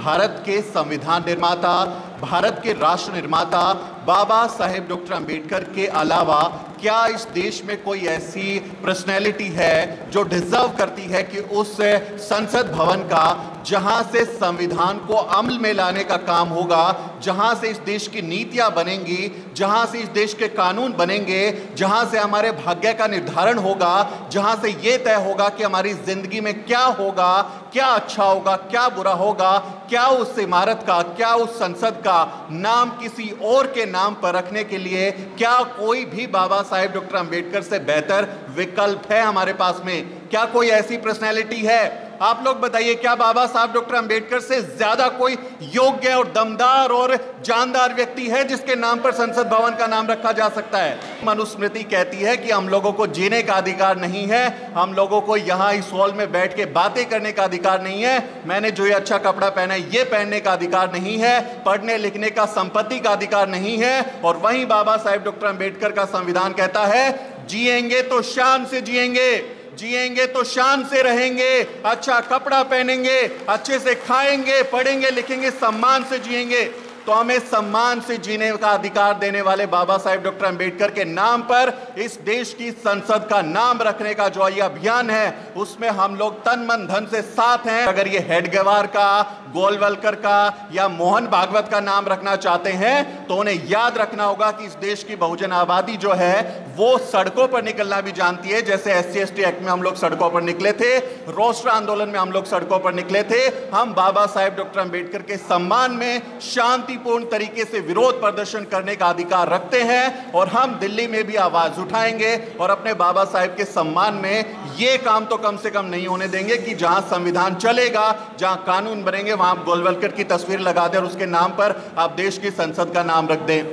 भारत के संविधान निर्माता, भारत के राष्ट्र निर्माता बाबा साहेब डॉक्टर अंबेडकर के अलावा क्या इस देश में कोई ऐसी पर्सनैलिटी है जो डिजर्व करती है कि उस संसद भवन का, जहां से संविधान को अमल में लाने का काम होगा, जहां से इस देश की नीतियां बनेंगी, जहां से इस देश के कानून बनेंगे, जहां से हमारे भाग्य का निर्धारण होगा, जहां से यह तय होगा कि हमारी जिंदगी में क्या होगा, क्या अच्छा होगा, क्या बुरा होगा, क्या उस इमारत का, क्या उस संसद का नाम किसी और के नाम पर रखने के लिए क्या कोई भी बाबा साहेब डॉक्टर अंबेडकर से बेहतर विकल्प है हमारे पास में? क्या कोई ऐसी पर्सनैलिटी है? आप लोग बताइए, क्या बाबा साहब डॉक्टर अंबेडकर से ज्यादा कोई योग्य और दमदार और जानदार व्यक्ति है जिसके नाम पर संसद भवन का नाम रखा जा सकता है? मनुस्मृति कहती है कि हम लोगों को जीने का अधिकार नहीं है, हम लोगों को यहां इस हॉल में बैठ के बातें करने का अधिकार नहीं है, मैंने जो ये अच्छा कपड़ा पहना है ये पहनने का अधिकार नहीं है, पढ़ने लिखने का, संपत्ति का अधिकार नहीं है। और वहीं बाबा साहेब डॉक्टर अंबेडकर का संविधान कहता है, जिएंगे तो शान से जिएंगे, जिएंगे तो शान से रहेंगे, अच्छा कपड़ा पहनेंगे, अच्छे से खाएंगे, पढ़ेंगे, लिखेंगे, सम्मान से जिएंगे। तो हमें सम्मान से जीने का अधिकार देने वाले बाबा साहेब डॉक्टर अंबेडकर के नाम पर इस देश की संसद का नाम रखने का जो ये अभियान है, उसमें हम लोग तन मन धन से साथ हैं। अगर ये हेडगेवार का, गोलवलकर का या मोहन भागवत का नाम रखना चाहते हैं तो उन्हें याद रखना होगा कि इस देश की बहुजन आबादी जो है वो सड़कों पर निकलना भी जानती है। जैसे SC/ST एक्ट में हम लोग सड़कों पर निकले थे, रोस्टर आंदोलन में हम लोग सड़कों पर निकले थे, हम बाबा साहेब डॉक्टर अंबेडकर के सम्मान में शांतिपूर्ण तरीके से विरोध प्रदर्शन करने का अधिकार रखते हैं। और हम दिल्ली में भी आवाज उठाएंगे और अपने बाबा साहेब के सम्मान में ये काम तो कम से कम नहीं होने देंगे कि जहां संविधान चलेगा, जहां कानून बनेंगे, वहां आप गोलवलकर की तस्वीर लगा दें और उसके नाम पर आप देश की संसद का नाम रख दें।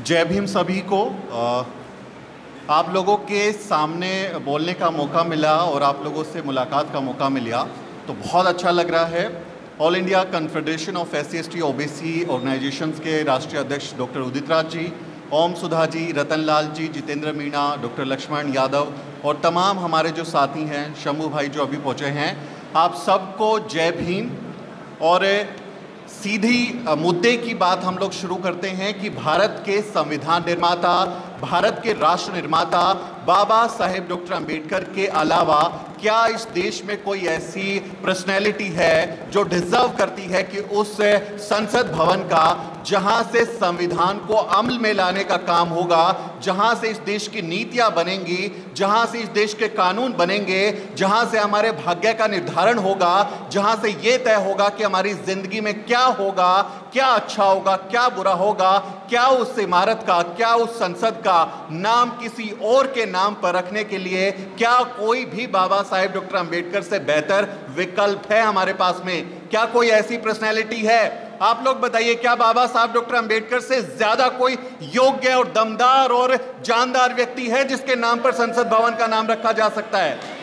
जय भीम सभी को। आप लोगों के सामने बोलने का मौका मिला और आप लोगों से मुलाकात का मौका मिला तो बहुत अच्छा लग रहा है। All India confederation of SC/ST OBC organisations के राष्ट्रीय अध्यक्ष डॉक्टर उदित राज जी, ओम सुधा जी, रतन लाल जी, जितेंद्र मीणा, डॉक्टर लक्ष्मण यादव और तमाम हमारे जो साथी हैं, शंभू भाई जो अभी पहुँचे हैं, आप सबको जय भीम। और सीधी मुद्दे की बात हम लोग शुरू करते हैं कि भारत के संविधान निर्माता, भारत के राष्ट्र निर्माता बाबा साहेब डॉक्टर अंबेडकर के अलावा क्या इस देश में कोई ऐसी पर्सनैलिटी है जो डिजर्व करती है कि उस संसद भवन का, जहां से संविधान को अमल में लाने का काम होगा, जहां से इस देश की नीतियां बनेंगी, जहां से इस देश के कानून बनेंगे, जहां से हमारे भाग्य का निर्धारण होगा, जहां से यह तय होगा कि हमारी जिंदगी में क्या होगा, क्या अच्छा होगा, क्या बुरा होगा, क्या उस इमारत का, क्या उस संसद का नाम किसी और के नाम पर रखने के लिए क्या कोई भी बाबा साहेब डॉक्टर अंबेडकर से बेहतर विकल्प है हमारे पास में? क्या कोई ऐसी पर्सनैलिटी है? आप लोग बताइए, क्या बाबा साहब डॉक्टर अंबेडकर से ज्यादा कोई योग्य और दमदार और जानदार व्यक्ति है जिसके नाम पर संसद भवन का नाम रखा जा सकता है?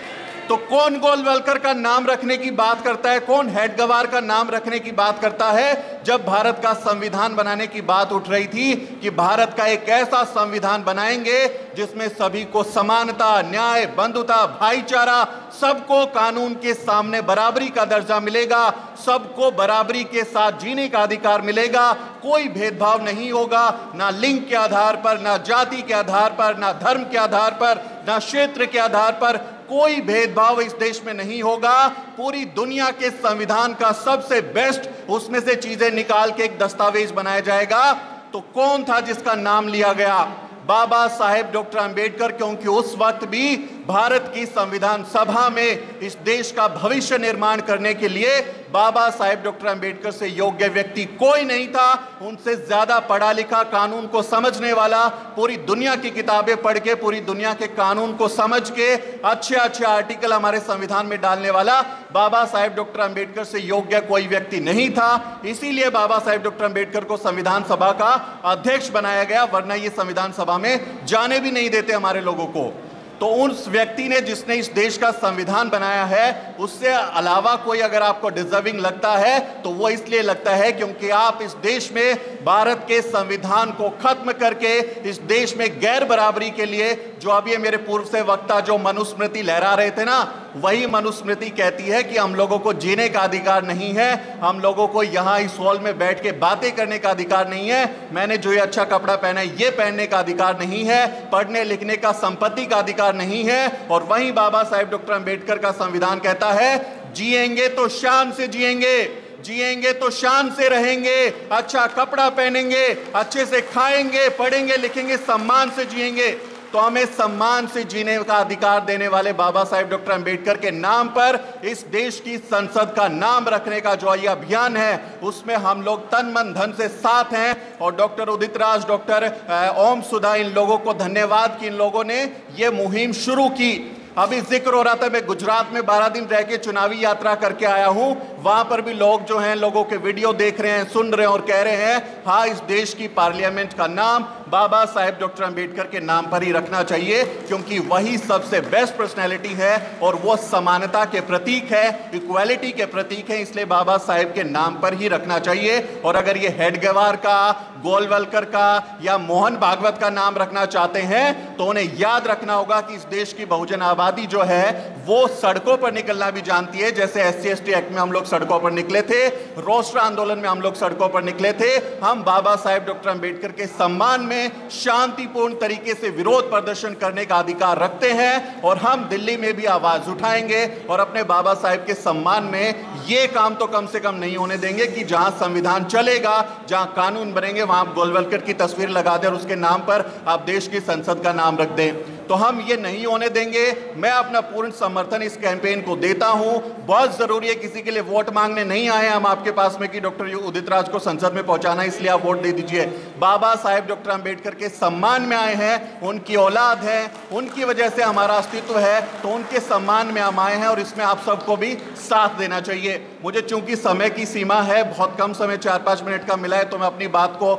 तो कौन गोलवलकर का नाम रखने की बात करता है, कौन हेडगेवार का नाम रखने की बात करता है? जब भारत का संविधान बनाने की बात उठ रही थी कि भारत का एक ऐसा संविधान बनाएंगे जिसमें सभी को समानता, न्याय, बंधुता, भाईचारा, सबको कानून के सामने बराबरी का दर्जा मिलेगा, सबको बराबरी के साथ जीने का अधिकार मिलेगा, कोई भेदभाव नहीं होगा, ना लिंग के आधार पर, ना जाति के आधार पर, ना धर्म के आधार पर, ना क्षेत्र के आधार पर, कोई भेदभाव इस देश में नहीं होगा। पूरी दुनिया के संविधान का सबसे बेस्ट उसमें से चीजें निकाल के एक दस्तावेज बनाया जाएगा। तो कौन था जिसका नाम लिया गया? बाबा साहेब डॉक्टर अंबेडकर, क्योंकि उस वक्त भी भारत की संविधान सभा में इस देश का भविष्य निर्माण करने के लिए बाबा साहेब डॉक्टर अंबेडकर से योग्य व्यक्ति कोई नहीं था। उनसे ज्यादा पढ़ा लिखा, कानून को समझने वाला, पूरी दुनिया की किताबें पढ़ के, पूरी दुनिया के कानून को समझ के अच्छे अच्छे आर्टिकल हमारे संविधान में डालने वाला बाबा साहेब डॉक्टर अंबेडकर से योग्य कोई व्यक्ति नहीं था। इसीलिए बाबा साहेब डॉक्टर अंबेडकर को संविधान सभा का अध्यक्ष बनाया गया, वरना ये संविधान सभा में जाने भी नहीं देते हमारे लोगों को। तो उस व्यक्ति ने जिसने इस देश का संविधान बनाया है, उससे अलावा कोई अगर आपको डिजर्विंग लगता है तो वो इसलिए लगता है क्योंकि आप इस देश में भारत के संविधान को खत्म करके इस देश में गैर बराबरी के लिए, जो अभी मेरे पूर्व से वक्ता जो मनुस्मृति लहरा रहे थे ना, वही मनुस्मृति कहती है कि हम लोगों को जीने का अधिकार नहीं है, हम लोगों को यहां इस हॉल में बैठ के बातें करने का अधिकार नहीं है, मैंने जो ये अच्छा कपड़ा पहना है ये पहनने का अधिकार नहीं है, पढ़ने लिखने का, संपत्ति का अधिकार नहीं है। और वहीं बाबा साहेब डॉक्टर अंबेडकर का संविधान कहता है जिएंगे तो शान से जिएंगे, जिएंगे तो शान से रहेंगे, अच्छा कपड़ा पहनेंगे, अच्छे से खाएंगे, पढ़ेंगे, लिखेंगे, सम्मान से जिएंगे। तो हमें सम्मान से जीने का अधिकार देने वाले बाबा साहेब डॉक्टर अंबेडकर के नाम पर इस देश की संसद का नाम रखने का जो ये अभियान है, उसमें हम लोग तन मन धन से साथ हैं। और डॉक्टर उदित राज, डॉक्टर ओम सुधा, इन लोगों को धन्यवाद कि इन लोगों ने ये मुहिम शुरू की। अभी जिक्र हो रहा था, मैं गुजरात में 12 दिन रह के चुनावी यात्रा करके आया हूं, वहां पर भी लोग जो हैं लोगों के वीडियो देख रहे हैं, सुन रहे हैं और कह रहे हैं हाँ, इस देश की पार्लियामेंट का नाम बाबा साहेब डॉक्टर अंबेडकर के नाम पर ही रखना चाहिए, क्योंकि वही सबसे बेस्ट पर्सनैलिटी है और वो समानता के प्रतीक है, इक्वालिटी के प्रतीक है, इसलिए बाबा साहेब के नाम पर ही रखना चाहिए। और अगर ये हेडगेवार का, गोलवलकर का या मोहन भागवत का नाम रखना चाहते हैं तो उन्हें याद रखना होगा कि इस देश की बहुजन आबादी जो है वो सड़कों पर निकलना भी जानती है। जैसे SC/ST एक्ट में हम लोग सड़कों पर निकले थे, रोस्टर आंदोलन में हम लोग सड़कों पर निकले थे, हम बाबा साहेब डॉक्टर अंबेडकर के सम्मान में शांतिपूर्ण तरीके से विरोध प्रदर्शन करने का अधिकार रखते हैं। और हम दिल्ली में भी आवाज उठाएंगे और अपने बाबा साहेब के सम्मान में ये काम तो कम से कम नहीं होने देंगे कि जहां संविधान चलेगा, जहां कानून बनेंगे, वहां आप गोलवलकर की तस्वीर लगा दें और उसके नाम पर आप देश की संसद का नाम रख दें। तो हम ये नहीं होने देंगे। मैं अपना पूर्ण समर्थन इस कैंपेन को देता हूं। बहुत जरूरी है, किसी के लिए वोट मांगने नहीं आए हम आपके पास में कि डॉक्टर उदित राज को संसद में पहुंचाना, इसलिए आप वोट दे दीजिए। बाबा साहेब डॉक्टर अंबेडकर के सम्मान में आए हैं, उनकी औलाद है, उनकी वजह से हमारा अस्तित्व है, तो उनके सम्मान में हम आए हैं और इसमें आप सबको भी साथ देना चाहिए। मुझे चूंकि समय की सीमा है, बहुत कम समय 4-5 मिनट का मिला है, तो मैं अपनी बात को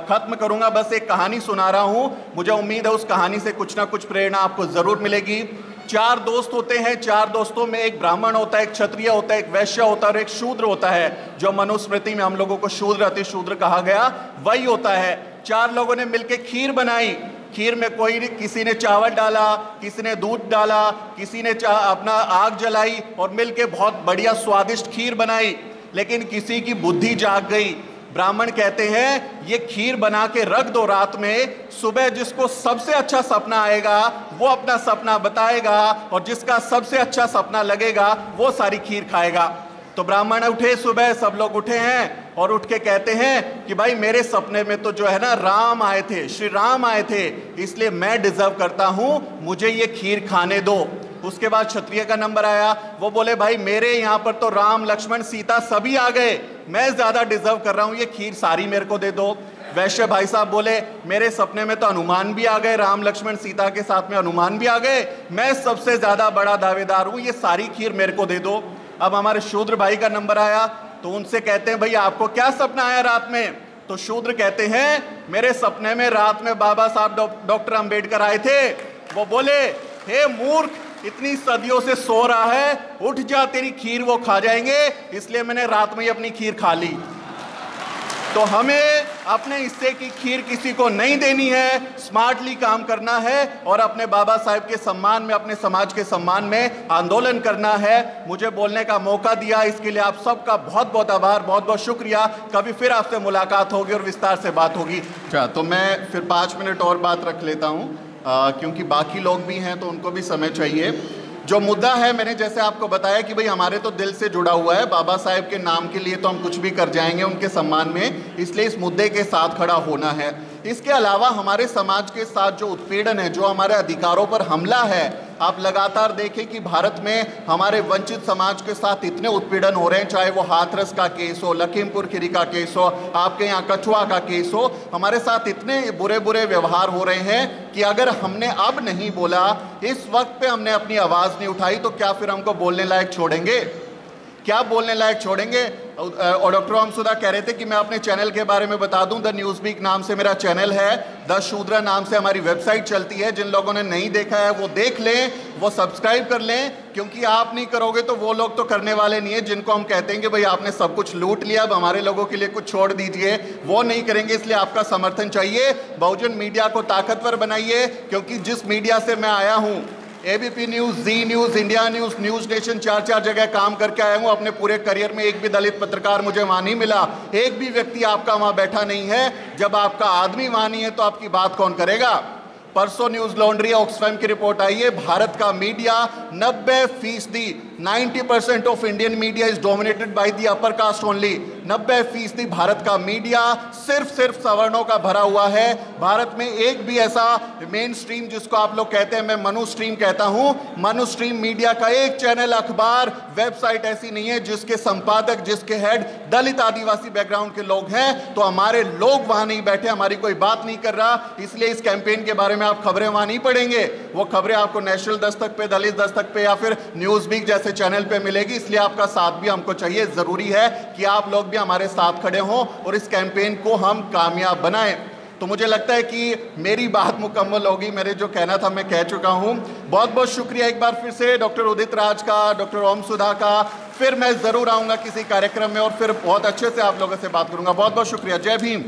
खत्म करूंगा। बस एक कहानी सुना रहा हूं, मुझे उम्मीद है उस कहानी से कुछ ना कुछ प्रेरणा आपको जरूर मिलेगी। 4 दोस्त होते हैं, 4 दोस्तों में एक ब्राह्मण होता है, एक क्षत्रिय होता है, एक वैश्य होता है और एक शूद्र होता है। जो मनुस्मृति में हम लोगों को शूद्र अति शूद्र कहा गया वही होता है। 4 लोगों ने मिलकर खीर बनाई। खीर में किसी ने चावल डाला, किसी ने दूध डाला, किसी ने अपना आग जलाई और मिलके बहुत बढ़िया स्वादिष्ट खीर बनाई। लेकिन किसी की बुद्धि जाग गई। ब्राह्मण कहते हैं ये खीर बना के रख दो रात में, सुबह जिसको सबसे अच्छा सपना आएगा वो अपना सपना बताएगा और जिसका सबसे अच्छा सपना लगेगा वो सारी खीर खाएगा। तो ब्राह्मण उठे, सुबह सब लोग उठे हैं और उठ के कहते हैं कि भाई मेरे सपने में तो जो है ना राम आए थे, श्री राम आए थे, इसलिए मैं डिजर्व करता हूं, मुझे ये खीर खाने दो। उसके बाद क्षत्रिय का नंबर आया, वो बोले भाई मेरे यहाँ पर तो राम लक्ष्मण सीता सभी आ गए, मैं ज्यादा डिजर्व कर रहा हूँ, ये खीर सारी मेरे को दे दो। वैश्य भाई साहब बोले मेरे सपने में तो हनुमान भी आ गए, राम लक्ष्मण सीता के साथ में हनुमान भी आ गए, मैं सबसे ज्यादा बड़ा दावेदार हूँ, ये सारी खीर मेरे को दे दो। अब हमारे शूद्र भाई का नंबर आया, तो उनसे कहते हैं भाई आपको क्या सपना आया रात में? तो शूद्र कहते हैं मेरे सपने में रात में बाबा साहब डॉक्टर अंबेडकर आए थे। वो बोले हे मूर्ख, इतनी सदियों से सो रहा है, उठ जा, तेरी खीर वो खा जाएंगे, इसलिए मैंने रात में ही अपनी खीर खा ली। तो हमें अपने हिस्से की खीर किसी को नहीं देनी है, स्मार्टली काम करना है और अपने बाबा साहेब के सम्मान में, अपने समाज के सम्मान में आंदोलन करना है। मुझे बोलने का मौका दिया, इसके लिए आप सबका बहुत बहुत आभार, बहुत बहुत शुक्रिया। कभी फिर आपसे मुलाकात होगी और विस्तार से बात होगी। अच्छा, तो मैं फिर 5 मिनट और बात रख लेता हूँ, क्योंकि बाकी लोग भी हैं तो उनको भी समय चाहिए। जो मुद्दा है, मैंने जैसे आपको बताया कि भाई हमारे तो दिल से जुड़ा हुआ है, बाबा साहेब के नाम के लिए तो हम कुछ भी कर जाएंगे उनके सम्मान में, इसलिए इस मुद्दे के साथ खड़ा होना है। इसके अलावा हमारे समाज के साथ जो उत्पीड़न है, जो हमारे अधिकारों पर हमला है, आप लगातार देखें कि भारत में हमारे वंचित समाज के साथ इतने उत्पीड़न हो रहे हैं, चाहे वो हाथरस का केस हो, लखीमपुर खीरी का केस हो, आपके यहाँ कठुआ का केस हो, हमारे साथ इतने बुरे बुरे व्यवहार हो रहे हैं कि अगर हमने अब नहीं बोला, इस वक्त पे हमने अपनी आवाज़ नहीं उठाई, तो क्या फिर हमको बोलने लायक छोड़ेंगे? क्या बोलने लायक छोड़ेंगे? और डॉक्टर ओम सुधा कह रहे थे कि मैं अपने चैनल के बारे में बता दूं, द न्यूज़ वीक नाम से मेरा चैनल है, द शूद्रा नाम से हमारी वेबसाइट चलती है। जिन लोगों ने नहीं देखा है वो देख लें, वो सब्सक्राइब कर लें, क्योंकि आप नहीं करोगे तो वो लोग तो करने वाले नहीं है जिनको हम कहते हैं कि भाई आपने सब कुछ लूट लिया, अब हमारे लोगों के लिए कुछ छोड़ दीजिए। वो नहीं करेंगे, इसलिए आपका समर्थन चाहिए। बहुजन मीडिया को ताकतवर बनाइए, क्योंकि जिस मीडिया से मैं आया हूं, ABP news, Zee news, India news, news nation, 4 जगह काम करके आया हूं अपने पूरे करियर में। एक भी दलित पत्रकार मुझे वहां नहीं मिला, एक भी व्यक्ति आपका वहां बैठा नहीं है। जब आपका आदमी वहां नहीं है तो आपकी बात कौन करेगा? परसों न्यूज लॉन्ड्री ऑक्सफैम की रिपोर्ट आई है, भारत का media 90%, 90% of Indian media is dominated by the upper caste only. 90% Bharat का मीडिया सिर्फ सवर्णों का भरा हुआ है। भारत में एक भी ऐसा मेन स्ट्रीम, जिसको आप लोग कहते हैं, मैं मनु स्ट्रीम कहता हूं, मनु स्ट्रीम मीडिया का एक चैनल, अखबार, वेबसाइट ऐसी नहीं है जिसके संपादक, जिसके हेड दलित आदिवासी बैकग्राउंड के लोग हैं। तो हमारे लोग वहां नहीं बैठे, हमारी कोई बात नहीं कर रहा, इसलिए इस कैंपेन के बारे में आप खबरें वहां नहीं पढ़ेंगे। वो खबरें आपको नेशनल दस्तक पे, दलित दस्तक पे या फिर न्यूज़ वीक जैसे चैनल पे मिलेगी। इसलिए आपका साथ भी हमको चाहिए। जरूरी है कि आप लोग भी हमारे साथ खड़े हों और इस कैंपेन को हम कामयाब बनाएं। तो मुझे लगता है कि मेरी बात मुकम्मल होगी, मेरे जो कहना था मैं कह चुका हूं। बहुत बहुत शुक्रिया एक बार फिर से डॉक्टर उदित राज का, डॉक्टर ओम सुधा का। फिर मैं जरूर आऊंगा किसी कार्यक्रम में और फिर बहुत अच्छे से आप लोगों से बात करूंगा। बहुत बहुत शुक्रिया। जय भीम।